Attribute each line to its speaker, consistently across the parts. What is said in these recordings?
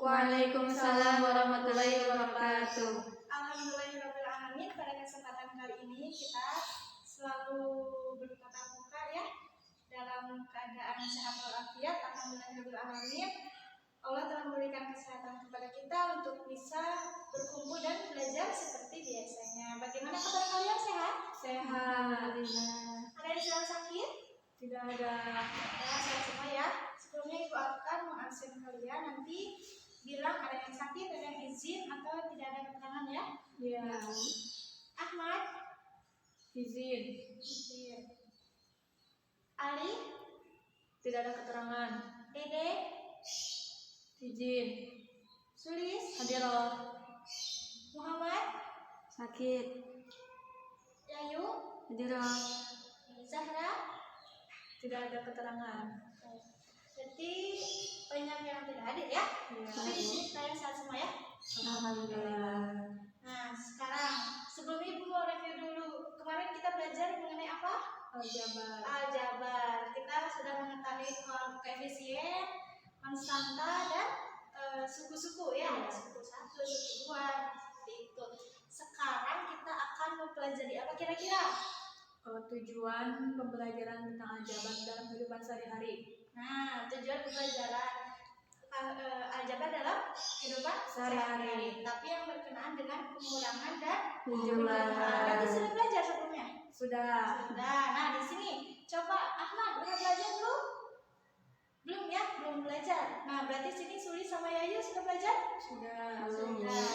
Speaker 1: Waalaikumsalam warahmatullahi wabarakatuh.
Speaker 2: Alhamdulillahirrahmanirrahim. Pada kesempatan kali ini kita selalu bertatap muka ya, dalam keadaan sehat walafiat. Alhamdulillahirrahmanirrahim. Allah telah memberikan kesehatan kepada kita untuk bisa berkumpul dan belajar seperti biasanya. Bagaimana kabar kalian, sehat?
Speaker 1: Sehat.
Speaker 2: Ada yang sedang sakit?
Speaker 1: Tidak ada.
Speaker 2: Ya, sehat semua ya. Sebelumnya Ibu akan mengabsen kalian, nanti bilang ada yang sakit, ada yang izin, atau tidak ada keterangan ya.
Speaker 1: Iya.
Speaker 2: Ahmad,
Speaker 1: Izin.
Speaker 2: Ali,
Speaker 1: Tidak ada keterangan.
Speaker 2: Dede,
Speaker 1: Izin.
Speaker 2: Sulis,
Speaker 1: Hadiroh.
Speaker 2: Muhammad,
Speaker 1: Sakit.
Speaker 2: Yayu,
Speaker 1: Hadiroh.
Speaker 2: Zahra.
Speaker 1: Tidak ada keterangan.
Speaker 2: Jadi banyak yang tidak hadir ya.
Speaker 1: Iya.
Speaker 2: Tapi di sini kalian sehat semua ya.
Speaker 1: Alhamdulillah.
Speaker 2: Nah, sekarang sebelum Ibu mau review dulu. Kemarin kita belajar mengenai apa?
Speaker 1: Aljabar.
Speaker 2: Aljabar. Kita sudah mengetahui koefisien, konstanta, dan suku-suku ya. Ada suku 1, suku 2, seperti itu. Sekarang kita akan mempelajari apa kira-kira?
Speaker 1: Tujuan pembelajaran tentang aljabar dalam kehidupan sehari-hari.
Speaker 2: Nah, tujuan pembelajaran aljabar dalam kehidupan sehari-hari, tapi yang berkenaan dengan pengurangan dan penjumlahan. Berarti sudah belajar sebelumnya?
Speaker 1: Sudah.
Speaker 2: Sudah. Nah, di sini coba Ahmad, udah belajar belum? Belum ya, belum belajar. Nah, berarti sini Suli sama Yayu sudah belajar?
Speaker 1: Sudah.
Speaker 2: Sudah.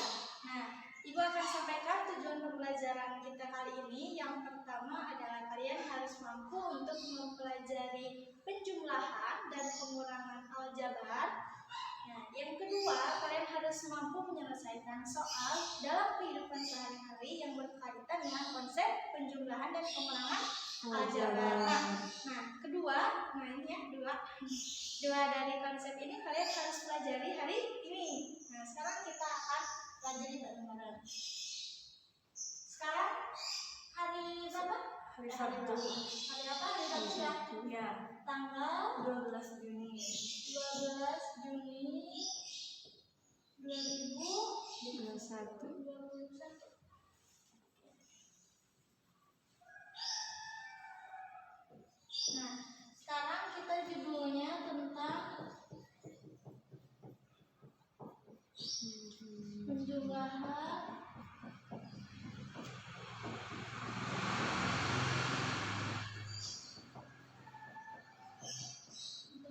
Speaker 2: Nah, Ibu akan sampaikan tujuan pembelajaran kita kali ini. Yang pertama adalah kalian harus mampu untuk mempelajari penjumlahan dan pengurangan aljabar. Nah, yang kedua, kalian harus mampu menyelesaikan soal dalam kehidupan sehari-hari yang berkaitan dengan konsep penjumlahan dan pengurangan aljabar. Nah, kedua, nah ini ya, dua dari konsep ini kalian harus pelajari hari ini. Nah, sekarang kita akan pelajari bareng-bareng. Sekarang hari berapa?
Speaker 1: Hari Sabtu.
Speaker 2: Hari apa? Hari Sabtu ya?
Speaker 1: Ya.
Speaker 2: Tanggal
Speaker 1: 12 Juni
Speaker 2: 12 Juni 2021.
Speaker 1: 2021.
Speaker 2: Nah, sekarang kita judulnya tentang penjumlahan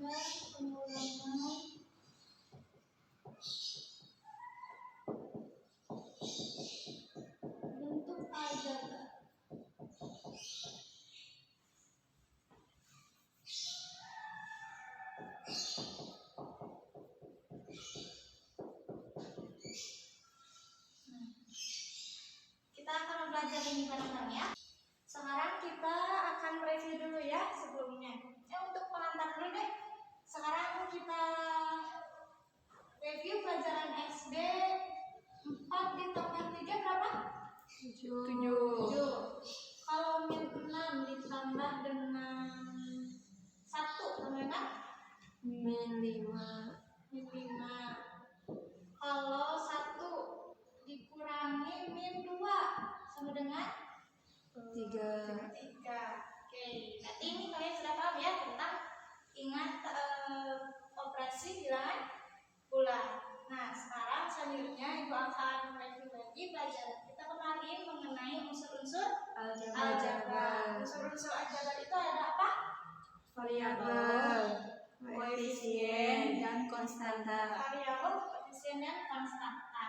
Speaker 2: dan pengurangan bentuk aljabar. Kita akan belajar ini bareng-bareng ya. Sekarang kita akan review dulu ya sebelumnya. Untuk pengantar dulu deh. Sekarang kita review pelajaran SD 4 ditambah 3 berapa? 7. Kalau min 6 ditambah dengan 1 sama dengan
Speaker 1: Min 5.
Speaker 2: min 5. Kalau 1 dikurangi min 2 sama dengan
Speaker 1: 3.
Speaker 2: 3. Oke, berarti ini kalian sudah paham ya tentang ingat operasi bilangan bulan. Nah, sekarang selanjutnya Ibu akan mereview lagi pelajaran kita kemarin mengenai unsur-unsur aljabar. Unsur-unsur aljabar itu ada apa?
Speaker 1: Variabel, koefisien, dan konstanta.
Speaker 2: Variabel, koefisien, dan konstanta.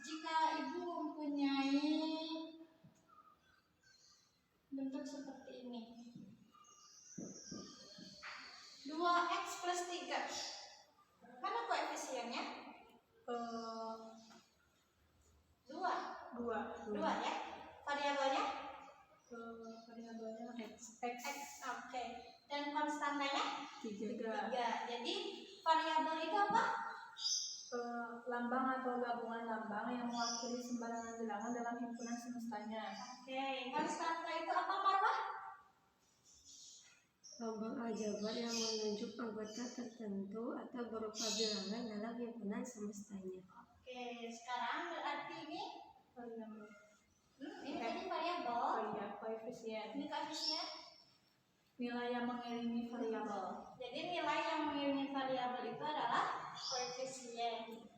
Speaker 2: Jika Ibu mempunyai bentuk seperti ini, 2x plus 3, mana koefisiennya? 2. 2 ya. Variabelnya?
Speaker 1: Variabelnya x.
Speaker 2: X. Oke. Dan konstantanya?
Speaker 1: 3.
Speaker 2: Jadi variabel itu apa?
Speaker 1: Lambang atau gabungan lambang yang mewakili sembarangan bilangan dalam himpunan semestanya.
Speaker 2: Oke. Konstanta itu apa, Marwah?
Speaker 3: Lambang aljabar yang menunjuk anggota tertentu atau berupa bilangan dalam himpunan semestanya.
Speaker 2: Oke, sekarang berarti ini
Speaker 1: Variabel.
Speaker 2: ini tadi variabel.
Speaker 1: Iya, koefisien.
Speaker 2: Ini koefisien.
Speaker 1: Nilai yang mengiringi variabel.
Speaker 2: Jadi nilai yang mengiringi variabel itu adalah koefisien.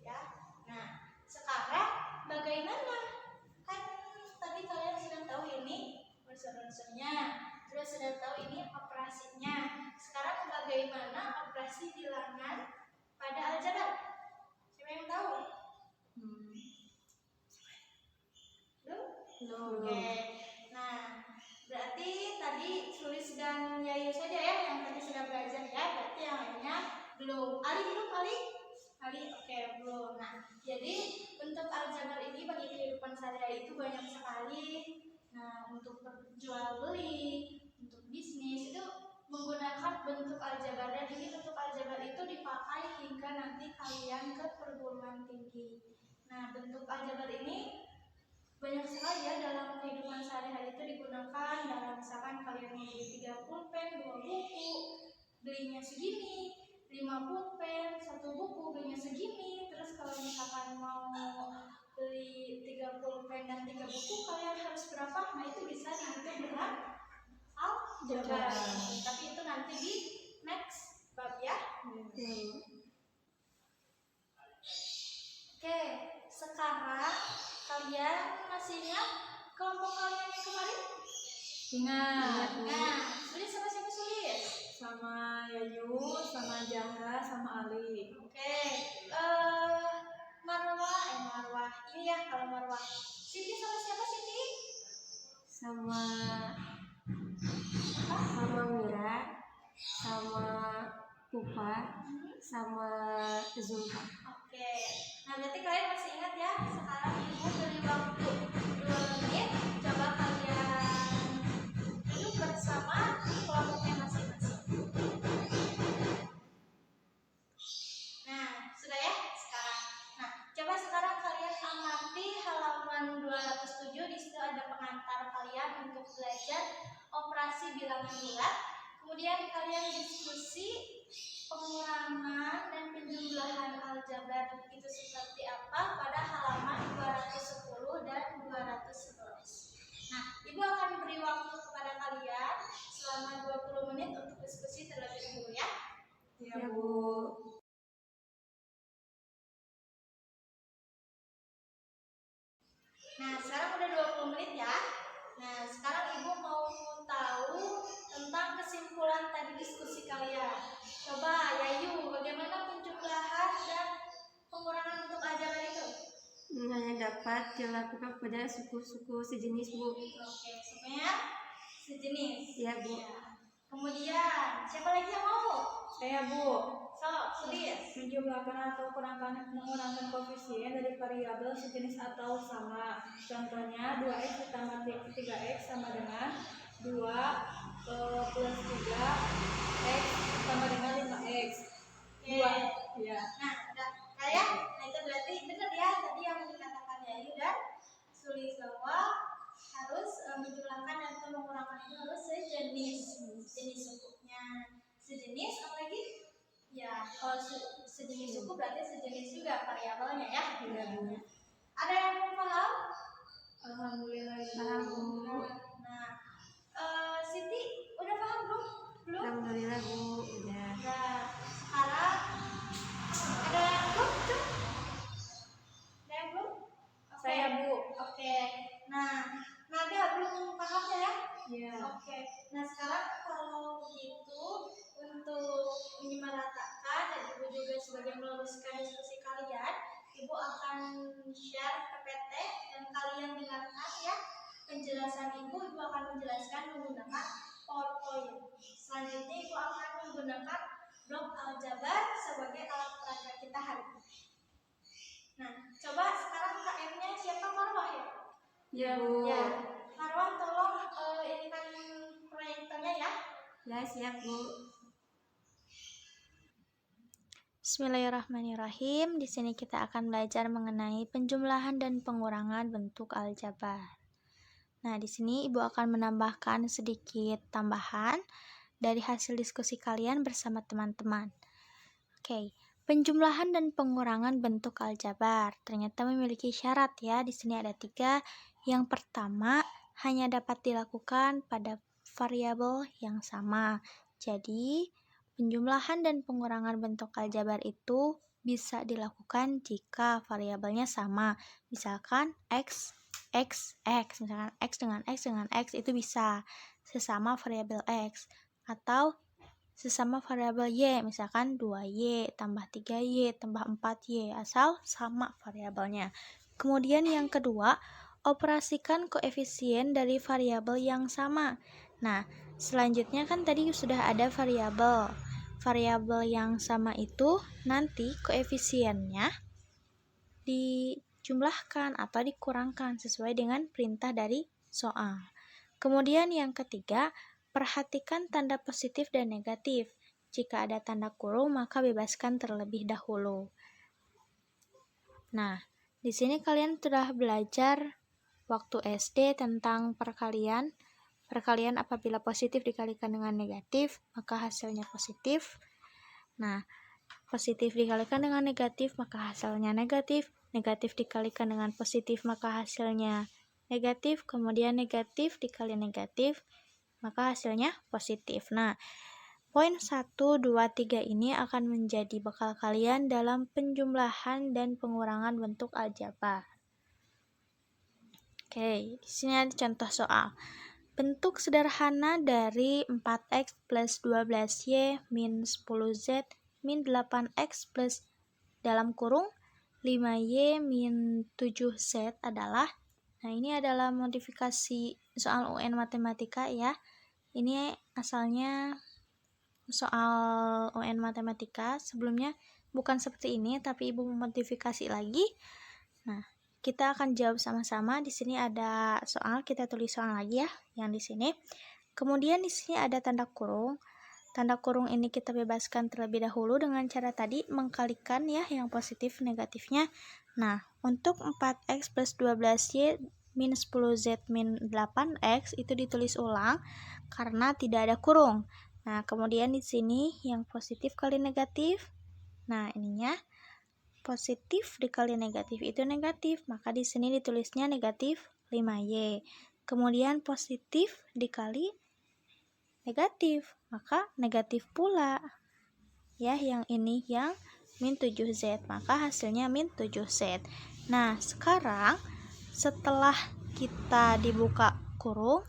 Speaker 2: Ya. Nah, sekarang bagaimana? Kan tadi kalian sudah tahu ini unsur-unsurnya, terus sudah tahu ini operasinya. Sekarang bagaimana operasi bilangan pada aljabar? Siapa yang tahu? Belum? Oke. Nah, berarti tadi Sulis dan Yayu saja ya yang tadi sudah belajar ya. Berarti yang lainnya belum. Ali belum Ali? Ali oke belum. Nah, jadi untuk aljabar ini bagi kehidupan sehari-hari itu banyak sekali. Nah, untuk jual beli, untuk bisnis itu menggunakan bentuk aljabar, dan ini bentuk aljabar itu dipakai hingga nanti kalian ke perguruan tinggi. Nah, bentuk aljabar ini banyak sekali ya dalam kehidupan sehari-hari itu digunakan. Dalam misalkan kalian mau beli 3 pulpen, 2 buku, belinya segini, 5 pulpen, 1 buku, belinya segini. Terus kalau misalkan mau beli 3 pulpen dan 3 buku, kalian harus berapa? Nah, itu bisa dihitung dengan aljabar. Tapi itu nanti di next bab ya. Oke, sekarang kalian masih ingat kelompok kalian yang kemarin?
Speaker 1: Ingat.
Speaker 2: Nah, Sulis sama siapa Sulis?
Speaker 1: Sama Yayu, sama Jahra, sama Ali.
Speaker 2: Oke, Marwah. Ini ya kalau Marwah. Siti sama siapa Siti?
Speaker 3: Sama Mira, sama Pupa, sama Zulfa.
Speaker 2: Oke, nah berarti kalian masih ingat ya. Sekarang ibu beri waktu 2 menit. Coba kalian duduk bersama kelompoknya masing-masing. Nah, sudah ya sekarang. Nah, coba sekarang kalian amati halaman 207. Di situ ada pengantar kalian untuk belajar operasi bilangan bulat. Kemudian kalian diskusi pengurangan dan penjumlahan aljabar itu seperti apa pada halaman 210 dan 211. Nah, Ibu akan beri waktu kepada kalian selama 20 menit untuk diskusi terlebih dahulu ya.
Speaker 1: Ya, Bu.
Speaker 2: Nah, sekarang udah 20 menit ya. Nah, sekarang Ibu mau tahu tentang kesimpulan tadi diskusi kalian. Coba Yayu, bagaimana penjumlahan dan pengurangan untuk aljabar itu?
Speaker 3: Hanya dapat dilakukan pada suku-suku sejenis, Bu.
Speaker 2: Oke, semuanya sejenis.
Speaker 3: Ya, Bu.
Speaker 2: Kemudian, siapa lagi yang mau?
Speaker 1: Saya, Bu.
Speaker 2: Sulis.
Speaker 1: Menjumlahkan atau mengurangkan koefisien dari variabel sejenis atau sama. Contohnya 2x ditambah 3x sama dengan 2 plus 3x sama dengan 5x.
Speaker 2: Oke.
Speaker 1: 2. Ya.
Speaker 2: Nah, udah kalian? Nah, itu berarti benar ya tadi yang dikatakan Yayu dan Sulis bahwa harus menjumlahkan atau mengurangkan itu harus sejenis sukunya. Sejenis apa lagi? Ya, kalau sejenis suku berarti sejenis juga variabelnya ya.
Speaker 1: Iya, Bu.
Speaker 2: Ada yang belum paham?
Speaker 1: Alhamdulillah,
Speaker 3: Paham, Bu.
Speaker 2: Nah, Siti udah paham belum? Belum?
Speaker 3: Alhamdulillah, Bu. Udah.
Speaker 2: Nah, sekarang ada yang belum? Cuk? Ada yang belum? Oke.
Speaker 1: Saya, Bu.
Speaker 2: Oke. Nah, ada belum paham ya?
Speaker 1: Iya.
Speaker 2: Oke. Nah, sekarang kalau begitu untuk menyamaratakan dan Ibu juga sebagai meluruskan diskusi kalian, Ibu akan share PPT dan kalian dengarkan ya penjelasan Ibu. Ibu akan menjelaskan menggunakan PowerPoint. Selanjutnya Ibu akan menggunakan blok aljabar sebagai alat peraga kita hari ini. Nah, coba sekarang KM-nya siapa? Marwah ya?
Speaker 3: Ya, Bu.
Speaker 2: Ya, Marwah tolong ini kan proyektornya ya.
Speaker 3: Ya, siap, Bu.
Speaker 4: Bismillahirrahmanirrahim. Di sini kita akan belajar mengenai penjumlahan dan pengurangan bentuk aljabar.
Speaker 2: Nah, di sini Ibu akan menambahkan sedikit tambahan dari hasil diskusi kalian bersama teman-teman. Oke, penjumlahan dan pengurangan bentuk aljabar ternyata memiliki syarat ya. Di sini ada 3. Yang pertama, hanya dapat dilakukan pada variabel yang sama. Jadi, penjumlahan dan pengurangan bentuk aljabar itu bisa dilakukan jika variabelnya sama. Misalkan X, misalkan X dengan X dengan X itu bisa sesama variabel X. Atau sesama variabel Y, misalkan 2Y tambah 3Y tambah 4Y, asal sama variabelnya. Kemudian yang kedua, operasikan koefisien dari variabel yang sama. Nah, selanjutnya kan tadi sudah ada variabel. Variabel yang sama itu nanti koefisiennya dijumlahkan atau dikurangkan sesuai dengan perintah dari soal. Kemudian yang ketiga, perhatikan tanda positif dan negatif. Jika ada tanda kurung, maka bebaskan terlebih dahulu. Nah, di sini kalian sudah belajar waktu SD tentang perkalian. Perkalian apabila positif dikalikan dengan negatif, maka hasilnya positif. Nah, positif dikalikan dengan negatif, maka hasilnya negatif. Negatif dikalikan dengan positif, maka hasilnya negatif. Kemudian negatif dikali negatif, maka hasilnya positif. Nah, poin 1, 2, 3 ini akan menjadi bekal kalian dalam penjumlahan dan pengurangan bentuk aljabar. Oke, di sini ada contoh soal. Bentuk sederhana dari 4x plus 12y min 10z min 8x plus dalam kurung 5y min 7z adalah, nah ini adalah modifikasi soal UN Matematika ya. Ini asalnya soal UN Matematika, sebelumnya bukan seperti ini tapi Ibu memodifikasi lagi. Nah, kita akan jawab sama-sama. Di sini ada soal, kita tulis soal lagi ya, yang di sini. Kemudian di sini ada tanda kurung. Tanda kurung ini kita bebaskan terlebih dahulu dengan cara tadi mengkalikan ya yang positif negatifnya. Nah, untuk 4x plus 12y min 10z min 8x itu ditulis ulang karena tidak ada kurung. Nah, kemudian di sini yang positif kali negatif. Nah, ininya positif dikali negatif itu negatif, maka di sini ditulisnya negatif 5y. Kemudian positif dikali negatif, maka negatif pula. Ya, yang ini yang min 7z, maka hasilnya min 7z. Nah, sekarang setelah kita dibuka kurung,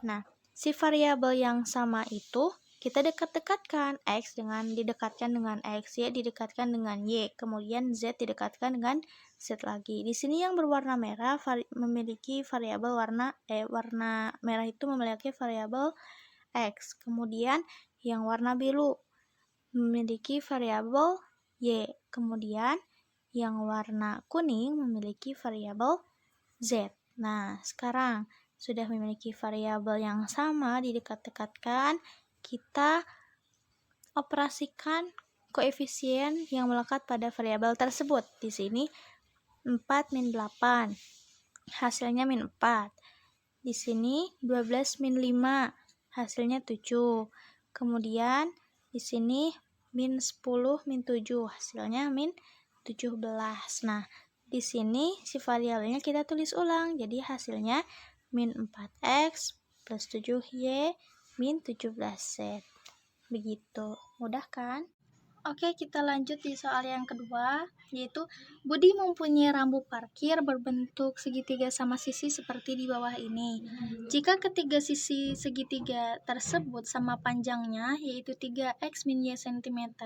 Speaker 2: nah, si variabel yang sama itu kita dekat-dekatkan, X didekatkan dengan X, Y didekatkan dengan Y, kemudian Z didekatkan dengan Z lagi. Di sini yang berwarna merah memiliki variabel warna merah itu memiliki variabel X. Kemudian yang warna biru memiliki variabel Y. Kemudian yang warna kuning memiliki variabel Z. Nah, sekarang sudah memiliki variabel yang sama didekat-dekatkan, kita operasikan koefisien yang melekat pada variabel tersebut. Di sini 4 min 8, hasilnya min 4. Di sini 12 min 5, hasilnya 7. Kemudian di sini min 10 min 7, hasilnya min 17. Nah, di sini si variabelnya kita tulis ulang. Jadi hasilnya min 4x plus 7y min 17z. Begitu, mudah kan? Oke, kita lanjut di soal yang kedua, yaitu Budi mempunyai rambu parkir berbentuk segitiga sama sisi seperti di bawah ini. Jika ketiga sisi segitiga tersebut sama panjangnya, yaitu 3x min y cm,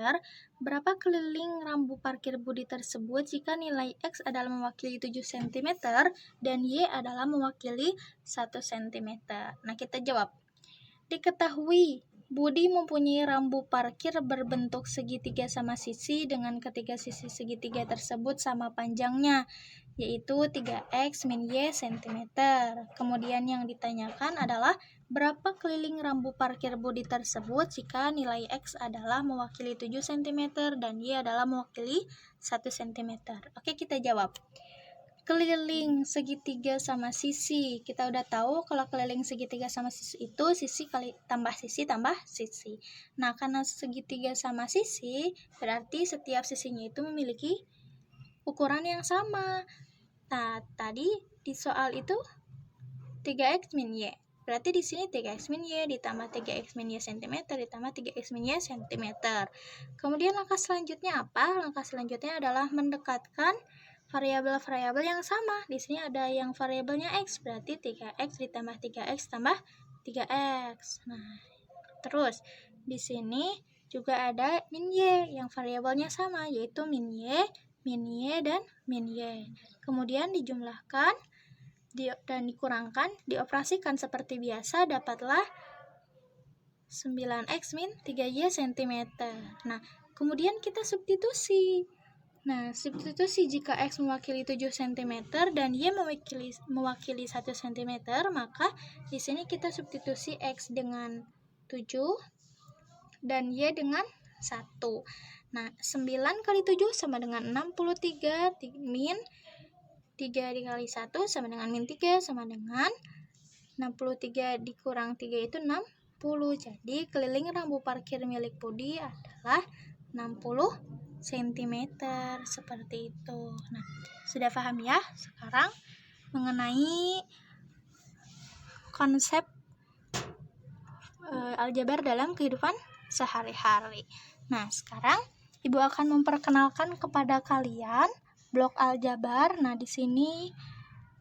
Speaker 2: berapa keliling rambu parkir Budi tersebut jika nilai x adalah mewakili 7 cm dan y adalah mewakili 1 cm? Nah, kita jawab. Diketahui Budi mempunyai rambu parkir berbentuk segitiga sama sisi dengan ketiga sisi segitiga tersebut sama panjangnya, yaitu 3x min y cm. Kemudian yang ditanyakan adalah berapa keliling rambu parkir Budi tersebut jika nilai x adalah mewakili 7 cm dan y adalah mewakili 1 cm. Oke, kita jawab. keliling segitiga sama sisi. Kita udah tahu kalau keliling segitiga sama sisi itu sisi kali tambah sisi tambah sisi. Nah, karena segitiga sama sisi, berarti setiap sisinya itu memiliki ukuran yang sama. Nah, tadi di soal itu 3x min y. Berarti di sini 3x min y ditambah 3x min y cm ditambah 3x min y cm. Kemudian langkah selanjutnya apa? Langkah selanjutnya adalah mendekatkan variabel-variabel yang sama. Di sini ada yang variabelnya x, berarti 3x ditambah 3x tambah 3x. Nah, terus di sini juga ada min y yang variabelnya sama, yaitu min y, dan min y. Kemudian dijumlahkan dan dikurangkan, dioperasikan seperti biasa, dapatlah 9x min 3y cm. Nah, kemudian kita substitusi. Nah, substitusi jika x mewakili 7 cm dan y mewakili 1 cm, maka di sini kita substitusi x dengan 7 dan y dengan 1. Nah, 9 kali 7 sama dengan 63, min 3 dikali 1 sama dengan min 3 sama dengan 63 dikurang 3 itu 60. Jadi keliling rambu parkir milik Budi adalah 60 cm seperti itu. Nah, sudah paham ya sekarang mengenai konsep aljabar dalam kehidupan sehari-hari. Nah, sekarang Ibu akan memperkenalkan kepada kalian blok aljabar. Nah, di sini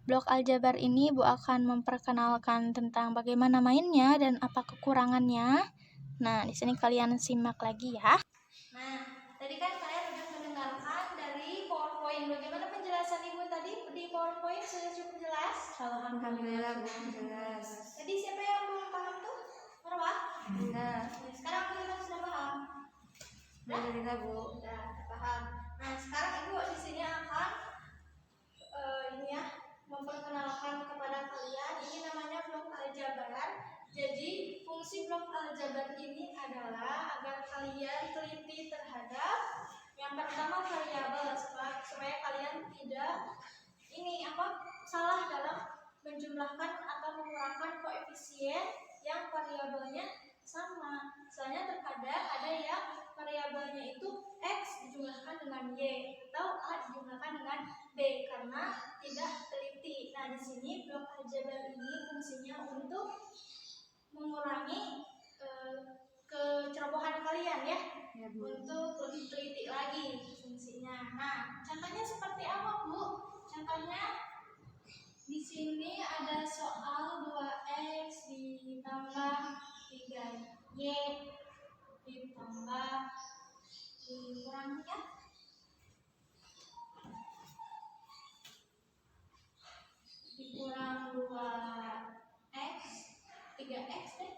Speaker 2: blok aljabar ini Ibu akan memperkenalkan tentang bagaimana mainnya dan apa kekurangannya. Nah, di sini kalian simak lagi ya. Nah, tadi kan kalian sudah mendengarkan dari PowerPoint. Bagaimana penjelasan Ibu tadi di PowerPoint? Sudah cukup jelas?
Speaker 3: Alhamdulillah Bu, jelas.
Speaker 2: Tadi siapa yang belum paham tuh? Berapa?
Speaker 3: Enggak.
Speaker 2: Sekarang kalian sudah paham?
Speaker 3: Alhamdulillah Bu.
Speaker 2: Sudah paham. Nah, sekarang Ibu di sini akan memperkenalkan kepada kalian, ini namanya blok aljabar. Jadi fungsi blok aljabar ini adalah agar kalian teliti terhadap yang pertama variabel, supaya kalian tidak salah dalam menjumlahkan atau mengurangi koefisien yang variabelnya sama. Misalnya terkadang ada yang variabelnya itu x dijumlahkan dengan y atau a dijumlahkan dengan b karena tidak teliti. Nah, di sini blok aljabar ini fungsinya untuk mengurangi kecerobohan kalian ya, untuk lebih teliti lagi fungsinya. Nah, contohnya seperti apa Bu? Contohnya di sini ada soal 2x ditambah 3y ditambah dikurang ya, dikurang 2x 3x deh,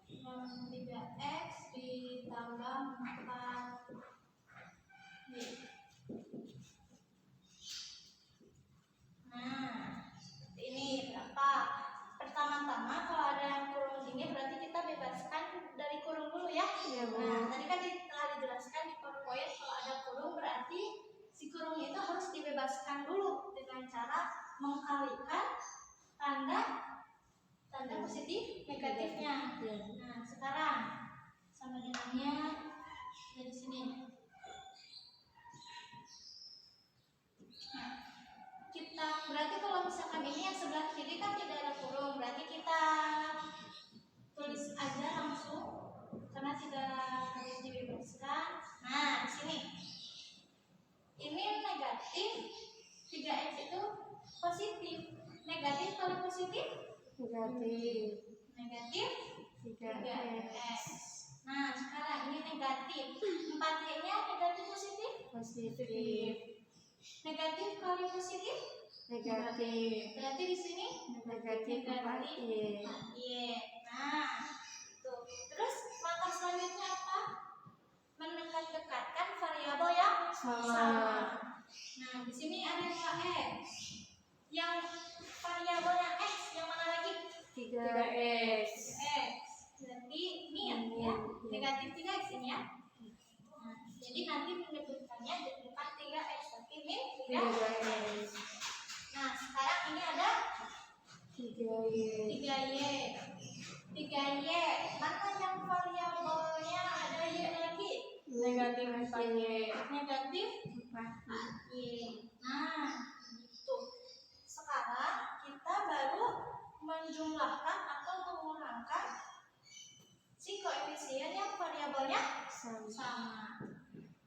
Speaker 2: kurang 3x ditambah 4y. Nah, ini berapa? Pertama-tama kalau ada yang kurung ini berarti kita bebaskan dari kurung dulu ya.
Speaker 3: Iya, Bu.
Speaker 2: Nah, tadi kan telah dijelaskan di PowerPoint kalau ada kurung berarti si kurung itu harus dibebaskan dulu dengan cara mengkalikan tanda positif negatifnya. Nah, sekarang sama dengannya dari sini. Nah, kita berarti kalau misalkan ini yang sebelah kiri kan tidak ada kurung, berarti kita tulis aja langsung karena tidak harus dibebaskan. Nah, di sini ini negatif 3x itu positif. Negatif kali positif negatif 3x. Nah, sekarang ini negatif 4y nya negatif positif negatif kali positif
Speaker 3: Negatif.
Speaker 2: berarti di sini
Speaker 3: Negatif 4y.
Speaker 2: Nah, tuh. Terus langkah selanjutnya apa? Mendekat-dekatkan variabel yang sama. Nah, di sini ada 2x. Yang variabel yang x yang mana lagi?
Speaker 3: 3x.
Speaker 2: Berarti ini ya, negatif 3x ini ya. Nah, jadi nanti menyebutkannya bukan 3x tapi ini ada
Speaker 3: 3Y.
Speaker 2: 3Y. 3Y. Mana yang variabelnya ada Y lagi?
Speaker 1: Negatif 4Y.
Speaker 2: Negatif
Speaker 3: 4.
Speaker 2: Y. Nah, gitu. Sekarang kita baru menjumlahkan atau mengurangkan si koefisien yang variabelnya sama.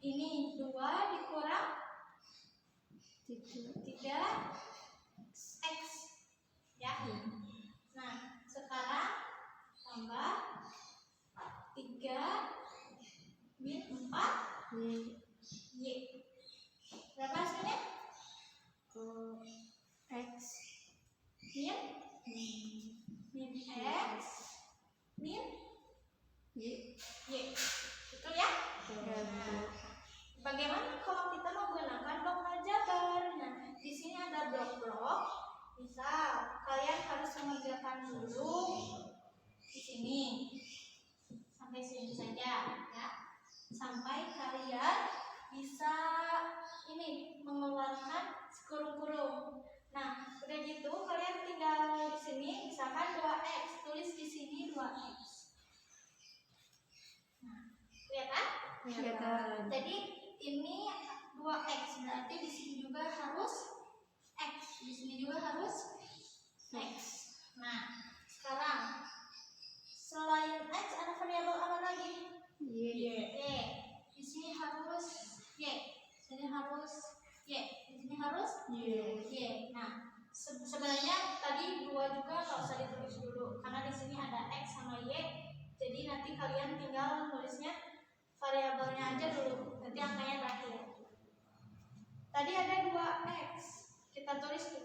Speaker 2: Ini 2 dikurang 3 X. Ya. Nah, sekarang tambah 3 min 4 Y. Berapa hasilnya?
Speaker 3: X.
Speaker 2: Min X min
Speaker 3: Y.
Speaker 2: Y. Betul ya?
Speaker 3: Ya.
Speaker 2: Bagaimana kalau kita menggunakan blok aljabar? Nah, di sini ada blok-blok. Misal kalian harus mengerjakan dulu di sini sampai sini saja, ya. Sampai kalian bisa ini mengeluarkan kurung-kurung. Nah, udah gitu kalian tinggal di sini misalkan 2x, tulis di sini 2x. Nah, kelihatan?
Speaker 3: Kelihatan.
Speaker 2: Jadi ini 2x, berarti di sini juga harus x, di sini juga harus x. Nah, sekarang selain x ada variabel apa lagi?
Speaker 3: Y.
Speaker 2: Y. Di sini harus y, di sini harus y, di sini harus y. Nah, sebenarnya tadi 2 juga nggak usah ditulis dulu karena di sini ada x sama y. Jadi nanti kalian tinggal nulisnya variabelnya aja dulu, nanti angkanya terakhir. Tadi ada 2x, kita tulis 2.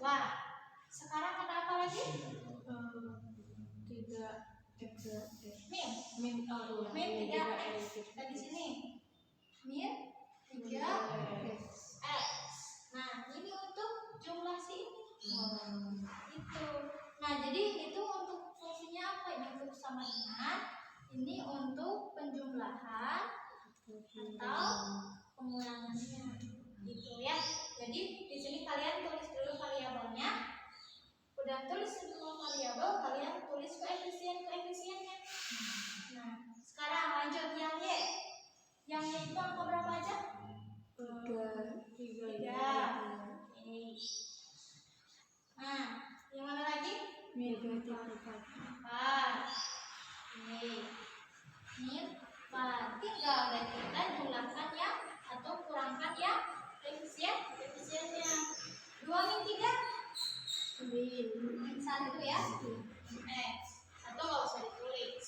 Speaker 2: Sekarang ada apa lagi?
Speaker 1: 3x.
Speaker 2: Min 3x. Dan di sini min 3x. Nah, ini untuk jumlah si ini. Itu. Nah, jadi itu untuk fungsinya apa? Ini untuk sama dengan, ini untuk penjumlahan atau pengurangannya, gitu ya. Jadi di sini kalian tulis dulu variabelnya. Udah tulis semua variabel, kalian tulis koefisiennya. Nah, sekarang lanjut yang y. Yang y itu angka berapa aja?
Speaker 3: 3.
Speaker 2: 3. Oke. Nah, yang mana lagi?
Speaker 3: Min 4.
Speaker 2: 4. Oke. Min 4. Tinggal dan kita jumlahkan ya atau kurangkan ya koefisiennya. 2 min 3 min 1 ya. X. 1 nggak usah ditulis.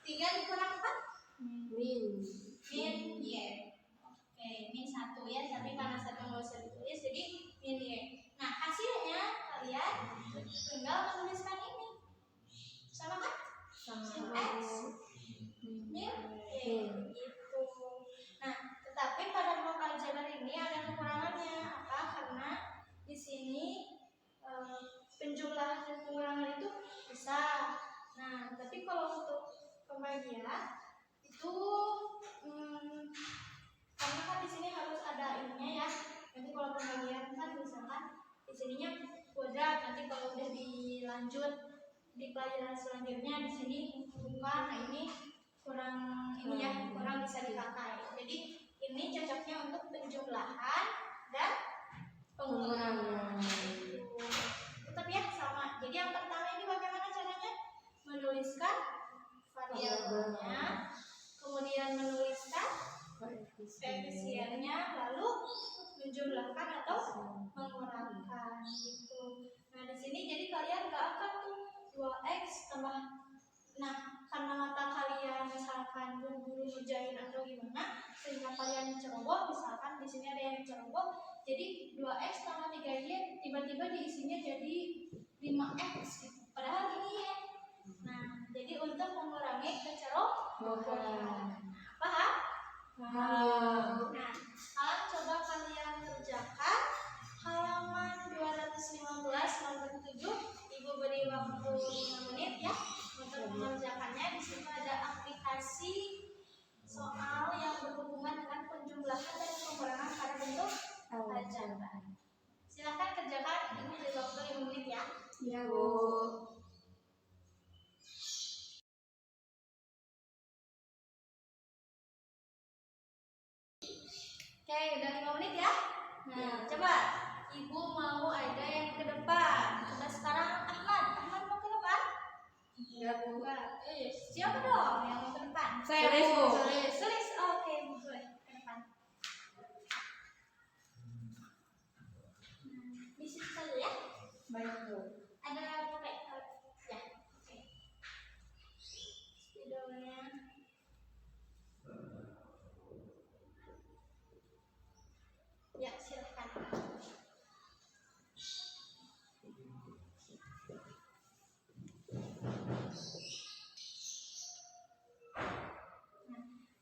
Speaker 2: 3 dikurang 4
Speaker 3: Min.
Speaker 2: min y. Oke, min 1 ya, tapi karena 1 nggak usah ditulis jadi min y. Nah, hasilnya kalian tinggal menuliskan ini. Sama kan? Min x min y itu. Nah, tetapi pada blok aljabar ini ada kekurangannya. Apa? Karena di sini penjumlahan dan pengurangan itu bisa. Nah, tapi kalau untuk pembagian itu karena kan di sini harus ada ininya ya. Nanti kalau pembagian kan misalkan di sininya kuadrat, nanti kalau udah dilanjut di pelajaran selanjutnya di sini bukan. Nah, ini kurang ini ya, kurang bisa dipakai. Jadi ini cocoknya untuk penjumlahan dan pengurangan. Tetap ya sama. Jadi yang pertama ini bagaimana caranya? Menuliskan variabelnya, kemudian menuliskan koefisiennya, lalu menjumlahkan atau mengurangan gitu. Nah, di sini jadi kalian nggak akan tuh 2x tambah. Nah, karena mata kalian misalkan buru-buru ngerjain atau gimana, sehingga kalian ceroboh, misalkan di sini ada yang ceroboh, jadi 2x tambah 3y tiba-tiba diisinya jadi 5x gitu. Padahal ini ya. Nah, jadi untuk mengurangi kecerobohan. Paham?
Speaker 1: Paham.
Speaker 2: Nah, kalian coba kalian kerjakan halaman 215 nomor 7. Ibu beri waktu 5 menit ya untuk mengerjakannya. Di situ ada aplikasi soal yang berhubungan dengan penjumlahan dan pengurangan pada bentuk aljabar. Silakan kerjakan, ibu beri waktu 5
Speaker 3: Ya, Bu.
Speaker 2: Oke, udah 5 menit ya. Nah, coba Ibu mau ada yang ke depan. Coba sekarang Ahmad mau ke depan?
Speaker 3: Ya, Bu.
Speaker 2: Siapa dong yang mau ke depan?
Speaker 1: Saya,
Speaker 3: Sulis,
Speaker 1: Bu.
Speaker 3: Bu.
Speaker 2: Sulis. Oh, oke, boleh ke depan. Di situ saja ya.
Speaker 1: Baik, Bu.
Speaker 2: Ada pakai ya. Oke. Spidolnya. Ya, silakan.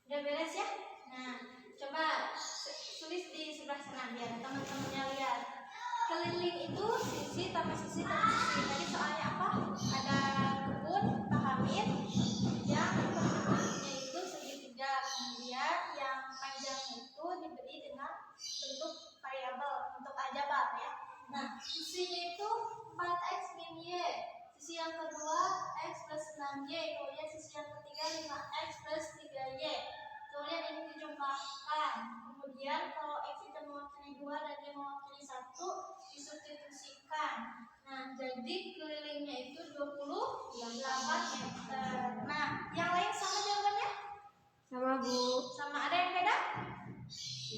Speaker 2: Udah beres ya? Nah, coba tulis di sebelah sana biar teman-temannya lihat. Keliling itu sisi tambah sisi tambah sisi. Tadi soalnya apa? Ada kebun, pahamit, yang bentuknya itu segitiga. Kemudian yang panjangnya itu diberi dengan bentuk variabel, bentuk aljabra ya. Nah, sisinya itu 4x min y. Sisi yang kedua x plus 6y. Kemudian sisi yang ketiga 5x plus 3y. Kemudian ini dijumlahkan. Kemudian kalau x itu mewakili 2 dan y mewakili 1, disubstitusikan. Nah, jadi kelilingnya itu 28 meter. Nah, yang lain sama jawabannya?
Speaker 3: Sama, Bu.
Speaker 2: Sama, ada yang beda?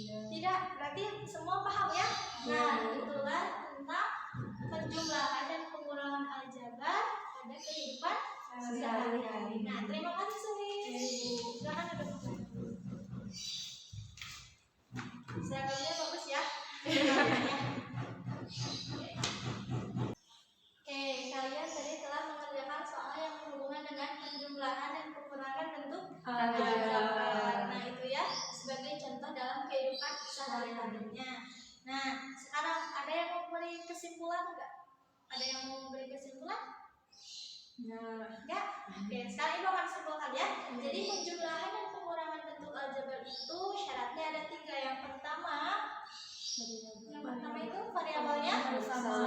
Speaker 2: Tidak, berarti semua paham ya? Nah, itulah tentang penjumlahan dan pengurangan aljabar pada kehidupan sehari-hari. Nah, terima kasih Sulis. Silakan duduk. Seragamnya bagus ya. Oke, kalian tadi telah mengerjakan soal yang berhubungan dengan penjumlahan dan pengurangan bentuk aljabar. Nah, itu ya sebagai contoh dalam kehidupan sehari-harinya. Nah, sekarang ada yang mau memberi kesimpulan enggak? Ada yang mau memberi kesimpulan? Enggak? Oke, sekarang Ibu akan simpulkan ya. Jadi penjumlahan dan pengurangan bentuk aljabar itu syaratnya ada 3. Yang pertama itu variabelnya sama.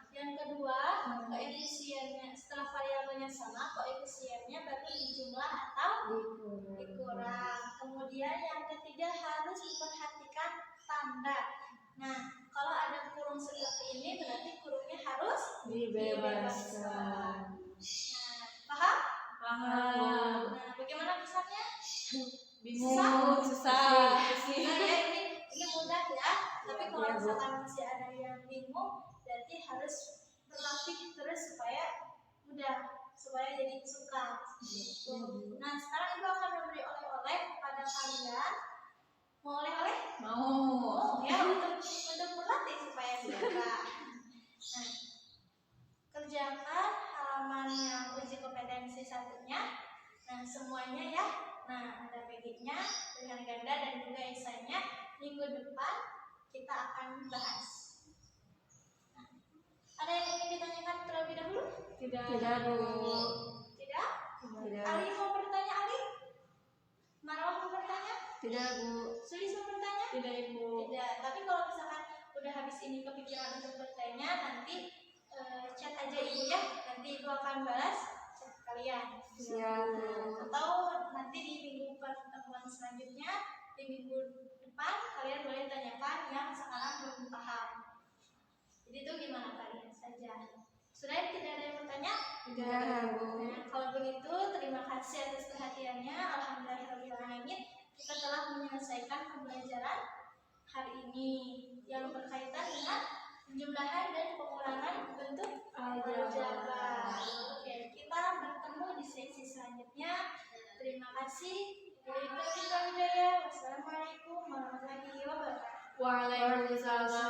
Speaker 2: Yang kedua, koefisiennya. Setelah variabelnya sama, koefisiennya baru dijumlah atau dikurang. Kemudian yang ketiga harus diperhatikan tanda. Nah, kalau ada kurung seperti ini berarti kurungnya harus dibebaskan. Nah, paham?
Speaker 1: Paham.
Speaker 2: Nah, bagaimana kesannya?
Speaker 1: Bingung, susah.
Speaker 2: Nah, ya, ini mudah ya. Tapi kalau misalkan masih ada yang bingung, berarti harus berlatih terus supaya mudah, supaya jadi suka. Nah, sekarang Ibu akan memberi oleh-oleh kepada kalian. Mau oleh-oleh?
Speaker 1: Mau.
Speaker 2: Ya, untuk berlatih supaya suka. Nah, kerjakan halaman yang uji kompetensi satunya. Nah, semuanya ya. Nah, ada PG-nya, pilihan ganda dan juga esainya. Minggu depan kita akan bahas. Nah, ada yang ingin ditanyakan terlebih dahulu?
Speaker 1: Tidak.
Speaker 3: Tidak, Bu.
Speaker 2: Tidak?
Speaker 3: Tidak.
Speaker 2: Ali mau bertanya, Ali? Marwah mau bertanya?
Speaker 3: Tidak, Bu.
Speaker 2: Sulis mau bertanya?
Speaker 1: Tidak, Ibu.
Speaker 2: Tidak. Tapi kalau misalkan udah habis ini kepikiran untuk bertanya, nanti chat aja Ibu ya. Nanti Ibu akan balas chat kalian.
Speaker 3: Siap.
Speaker 2: Atau nanti di minggu pertemuan selanjutnya, di minggu depan kalian boleh tanyakan yang sekarang belum paham. Jadi itu gimana kalian saja. Sudah tidak ada yang bertanya?
Speaker 3: Tidak, Bu.
Speaker 2: Nah, kalau begitu terima kasih atas perhatiannya. Alhamdulillahirrahmanirrahim. Kita telah menyelesaikan pembelajaran hari ini yang berkaitan dengan penjumlahan dan pengurangan bentuk aljabar. Oke, kita bertemu di sesi selanjutnya. Terima kasih. Wassalamualaikum warahmatullahi wabarakatuh.
Speaker 1: Waalaikumsalam.